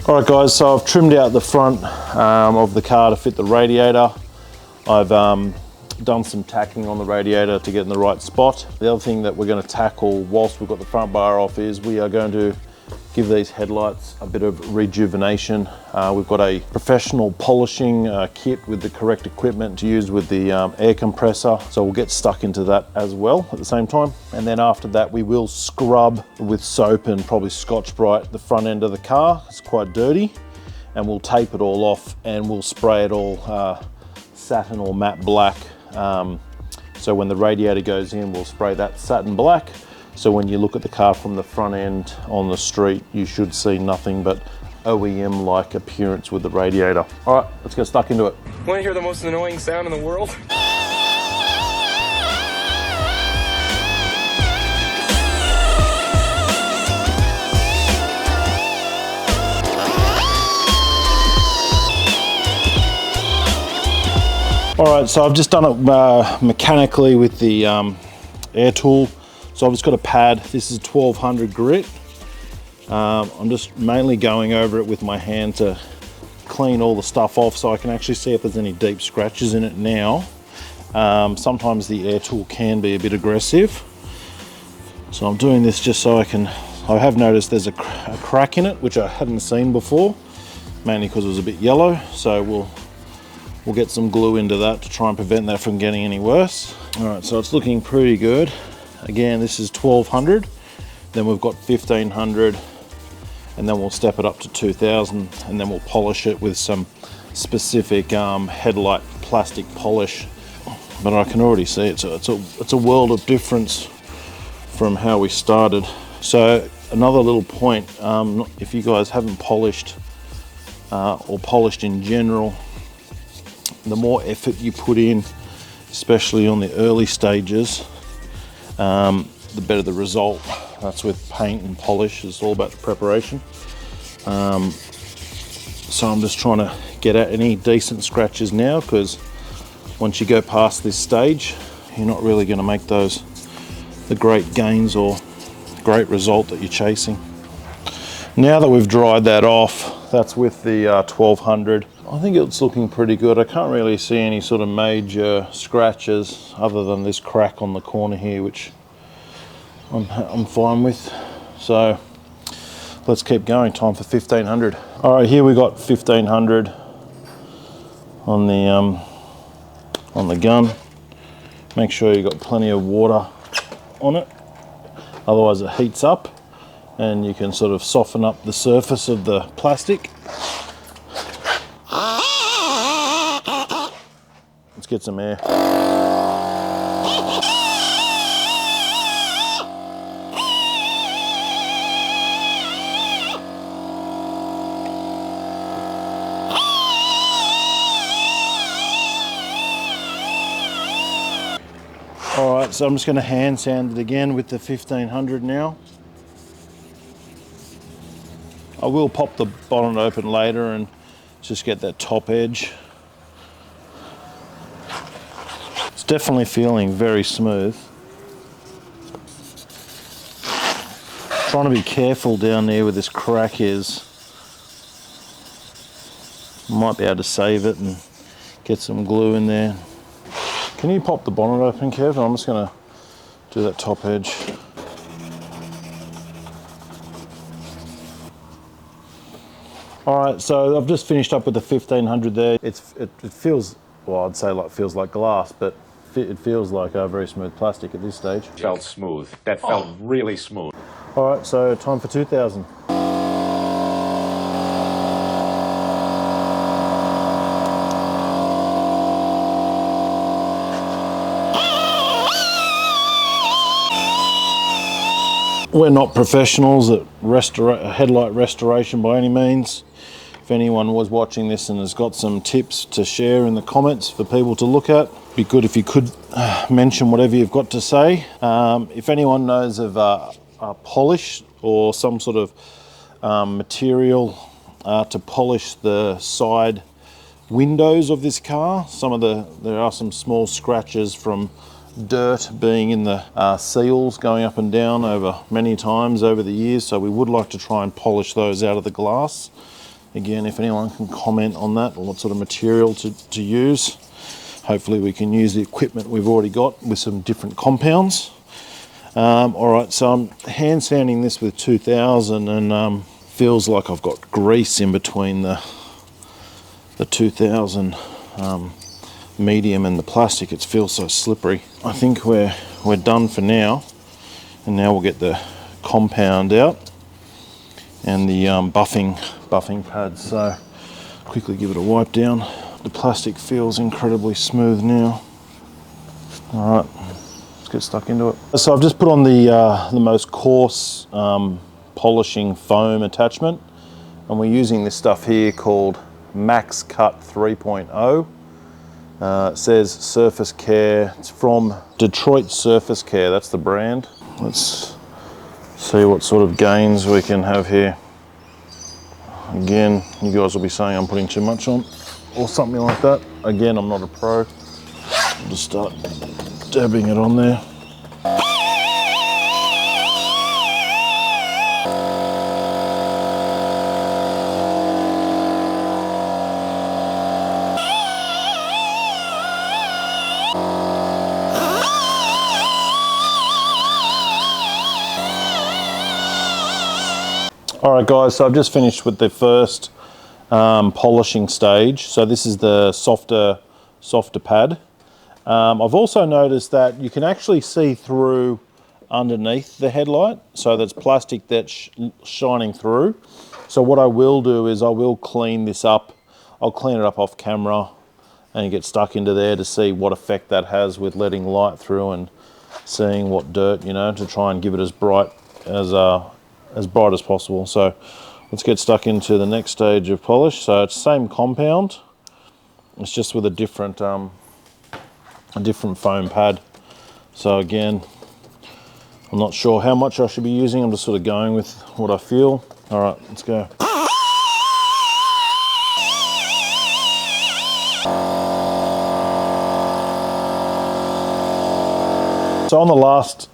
All right guys, so I've trimmed out the front of the car to fit the radiator. I've done some tacking on the radiator to get in the right spot. The other thing that we're going to tackle whilst we've got the front bar off is we are going to give these headlights a bit of rejuvenation. We've got a professional polishing kit with the correct equipment to use with the air compressor, so we'll get stuck into that as well at the same time. And then after that we will scrub with soap and probably Scotch-Brite the front end of the car. It's quite dirty, and we'll tape it all off and we'll spray it all satin or matte black. So when the radiator goes in, we'll spray that satin black. So when you look at the car from the front end on the street, you should see nothing but OEM-like appearance with the radiator. All right, let's get stuck into it. Want to hear the most annoying sound in the world? All right, so I've just done it mechanically with the air tool. So I've just got a pad. This is 1200 grit. I'm just mainly going over it with my hand to clean all the stuff off so I can actually see if there's any deep scratches in it now. Sometimes the air tool can be a bit aggressive. So I'm doing this just so I have noticed there's a crack in it, which I hadn't seen before, mainly because it was a bit yellow. So we'll get some glue into that to try and prevent that from getting any worse. All right, so it's looking pretty good. Again, this is 1200, then we've got 1500, and then we'll step it up to 2000, and then we'll polish it with some specific headlight plastic polish. But I can already see it's a world of difference from how we started. So another little point, if you guys haven't polished or polished in general, the more effort you put in, especially on the early stages, the better the result. That's with paint and polish, it's all about the preparation. So I'm just trying to get at any decent scratches now, because once you go past this stage, you're not really going to make the great gains or great result that you're chasing. Now that we've dried that off, that's with the 1200. I think it's looking pretty good. I can't really see any sort of major scratches other than this crack on the corner here, which I'm fine with. So let's keep going. Time for 1500. All right, here we got 1500 on the gun. Make sure you got plenty of water on it, otherwise it heats up and you can sort of soften up the surface of the plastic. Let's get some air. All right, so I'm just going to hand sand it again with the 1500 now. I will pop the bonnet open later and just get that top edge. It's definitely feeling very smooth. Trying to be careful down there where this crack is. Might be able to save it and get some glue in there. Can you pop the bonnet open, Kev? I'm just going to do that top edge. All right, so I've just finished up with the 1500 there. It feels, well, I'd say like feels like glass, but it feels like a very smooth plastic at this stage. Felt smooth. That felt really smooth. All right, so time for 2000. We're not professionals at headlight restoration by any means. If anyone was watching this and has got some tips to share in the comments for people to look at, it'd be good if you could mention whatever you've got to say. If anyone knows of a polish or some sort of material to polish the side windows of this car, there are some small scratches from dirt being in the seals going up and down over many times over the years, so we would like to try and polish those out of the glass. Again, if anyone can comment on that or what sort of material to use, hopefully we can use the equipment we've already got with some different compounds. All right, so I'm hand sanding this with 2000 and feels like I've got grease in between the 2000 medium and the plastic. It feels so slippery. I think we're done for now, and now we'll get the compound out and the buffing pads. So quickly give it a wipe down. The plastic feels incredibly smooth now. All right, let's get stuck into it. So I've just put on the most coarse polishing foam attachment, and we're using this stuff here called Max Cut 3.0. It says Surface Care. It's from Detroit Surface Care, that's the brand. Let's see what sort of gains we can have here. Again, you guys will be saying I'm putting too much on or something like that. Again, I'm not a pro. I'll just start dabbing it on there. All right guys, so I've just finished with the first polishing stage. So this is the softer pad. I've also noticed that you can actually see through underneath the headlight. So that's plastic that's shining through. So what I will do is I will clean this up. I'll clean it up off camera and get stuck into there to see what effect that has with letting light through and seeing what dirt, you know, to try and give it as bright as possible. So let's get stuck into the next stage of polish. So it's the same compound, it's just with a different foam pad. So again, I'm not sure how much I should be using. I'm just sort of going with what I feel. All right, let's go. So on the last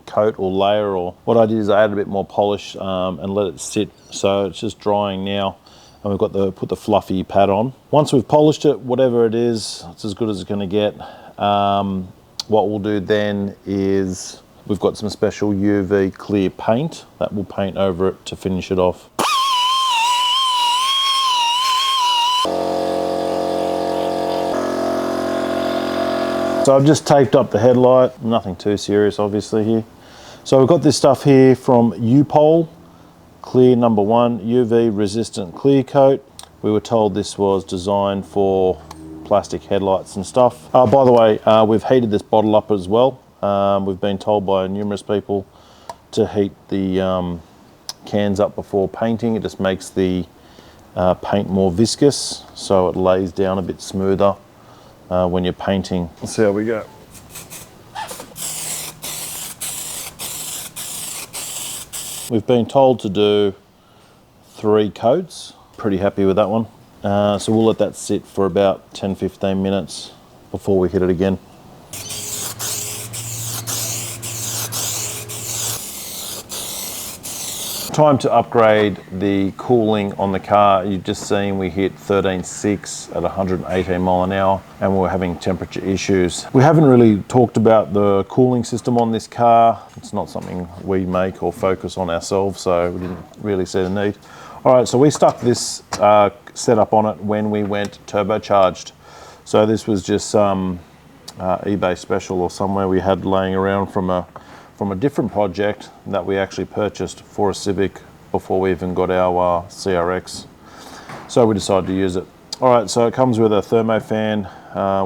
coat or layer, or what I did is I added a bit more polish and let it sit. So it's just drying now, and we've got put the fluffy pad on. Once we've polished it, whatever it is, it's as good as it's going to get. What we'll do then is we've got some special UV clear paint that will paint over it to finish it off. So I've just taped up the headlight, nothing too serious obviously here. So we've got this stuff here from U-Pol, Clear number 1, UV resistant clear coat. We were told this was designed for plastic headlights and stuff. By the way, we've heated this bottle up as well. We've been told by numerous people to heat the cans up before painting. It just makes the paint more viscous, so it lays down a bit smoother when you're painting. Let's see how we go. We've been told to do 3 coats. Pretty happy with that one. So we'll let that sit for about 10-15 minutes before we hit it again. Time to upgrade the cooling on the car. You've just seen we hit 13.6 at 118 mile an hour and we're having temperature issues. We haven't really talked about the cooling system on this car. It's not something we make or focus on ourselves, so we didn't really see the need. All right, so we stuck this setup on it when we went turbocharged. So this was just some eBay special or somewhere we had laying around from a different project that we actually purchased for a Civic before we even got our CRX. So we decided to use it. All right, so it comes with a thermo fan.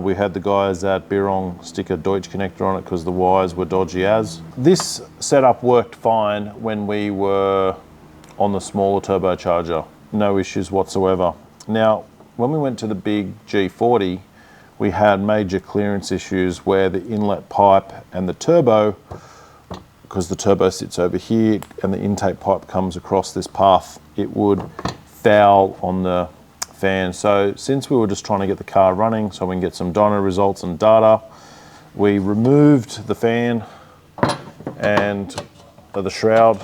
We had the guys at Birrong stick a Deutsch connector on it because the wires were dodgy as. This setup worked fine when we were on the smaller turbocharger. No issues whatsoever. Now, when we went to the big G40, we had major clearance issues where the inlet pipe and the turbo, because the turbo sits over here and the intake pipe comes across this path, it would foul on the fan. So since we were just trying to get the car running so we can get some dyno results and data, we removed the fan and the shroud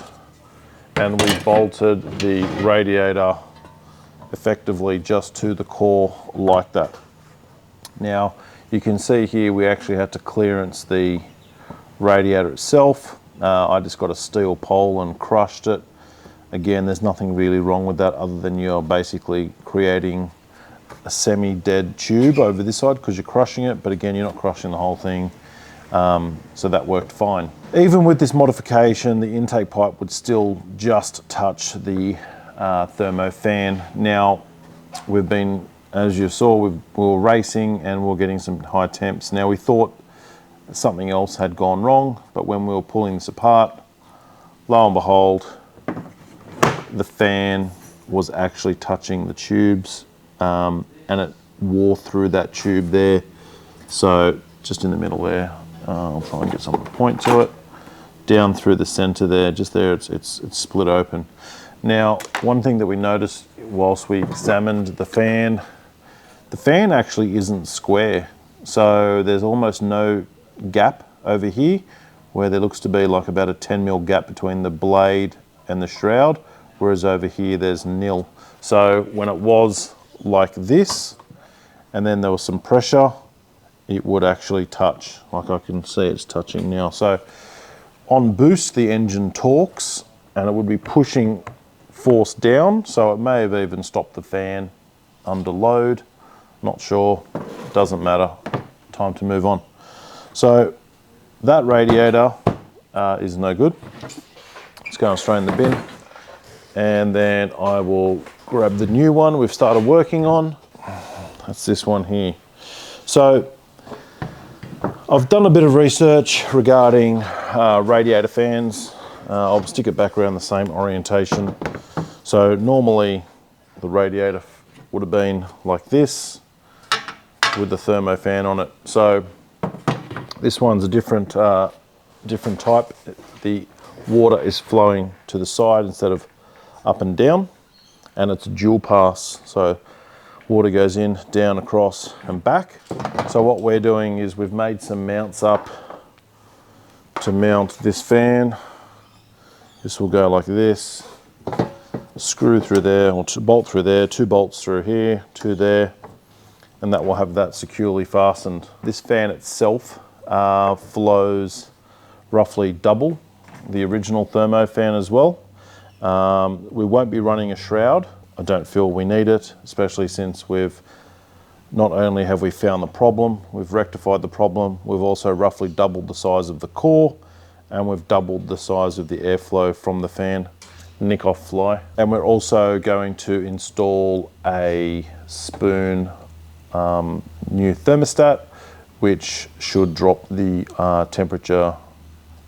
and we bolted the radiator effectively just to the core like that. Now you can see here we actually had to clearance the radiator itself. I just got a steel pole and crushed it. Again, there's nothing really wrong with that other than you're basically creating a semi-dead tube over this side because you're crushing it, but again, you're not crushing the whole thing. So that worked fine. Even with this modification, the intake pipe would still just touch the thermo fan. Now, we've been, as you saw, we were racing and we were getting some high temps. Now we thought something else had gone wrong, but when we were pulling this apart, lo and behold, the fan was actually touching the tubes, and it wore through that tube there. So just in the middle there, I'll try and get someone to point to it. Down through the center there, just there, it's split open. Now, one thing that we noticed whilst we examined the fan actually isn't square. So there's almost no gap over here where there looks to be like about a 10mm gap between the blade and the shroud, whereas over here there's nil. So when it was like this, and then there was some pressure, it would actually touch, like I can see it's touching now. So on boost, the engine torques and it would be pushing force down, so it may have even stopped the fan under load. Not sure, doesn't matter, time to move on. So that radiator is no good. It's going straight in the bin. And then I will grab the new one we've started working on. That's this one here. So I've done a bit of research regarding radiator fans. I'll stick it back around the same orientation. So normally the radiator would have been like this with the thermo fan on it. So this one's a different type. The water is flowing to the side instead of up and down, and it's a dual pass. So water goes in, down, across and back. So what we're doing is we've made some mounts up to mount this fan. This will go like this, screw through there, or bolt through there, 2 bolts through here, 2 there, and that will have that securely fastened. This fan itself flows roughly double the original thermo fan as well. We won't be running a shroud. I don't feel we need it, especially since not only have we found the problem, we've rectified the problem, we've also roughly doubled the size of the core, and we've doubled the size of the airflow from the fan. Nick off fly. And we're also going to install a spoon new thermostat, which should drop the temperature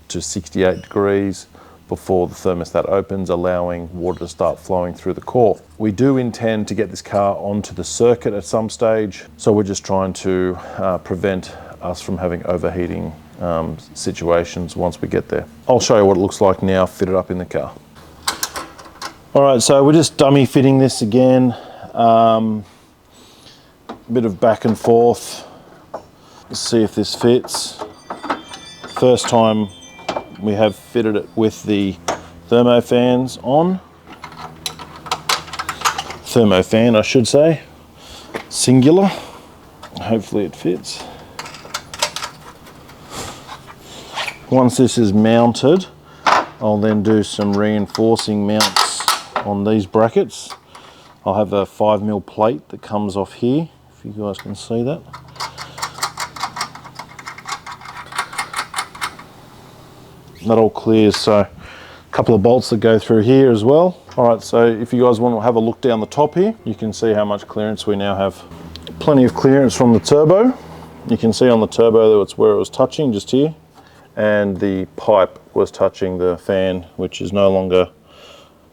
to 68 degrees before the thermostat opens, allowing water to start flowing through the core. We do intend to get this car onto the circuit at some stage, so we're just trying to prevent us from having overheating situations once we get there. I'll show you what it looks like now fitted up in the car. All right, so we're just dummy fitting this again. A bit of back and forth. Let's see if this fits. First time we have fitted it with the thermo fans on. Thermo fan, I should say. Singular. Hopefully it fits. Once this is mounted, I'll then do some reinforcing mounts on these brackets. I'll have a 5mm plate that comes off here, if you guys can see that. That all clears, so a couple of bolts that go through here as well. All right, so if you guys want to have a look down the top here, you can see how much clearance we now have. Plenty of clearance from the turbo. You can see on the turbo that's where it was touching, just here. And the pipe was touching the fan, which is no longer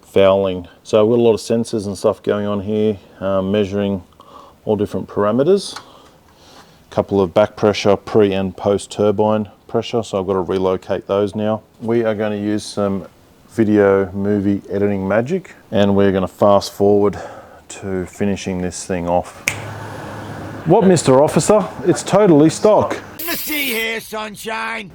fouling. So we've got a lot of sensors and stuff going on here, measuring all different parameters. A couple of back pressure, pre and post turbine pressure, so I've got to relocate those now. We are going to use some video movie editing magic, and we're going to fast forward to finishing this thing off. What, Mr. Officer? It's totally stock. The sea here, sunshine.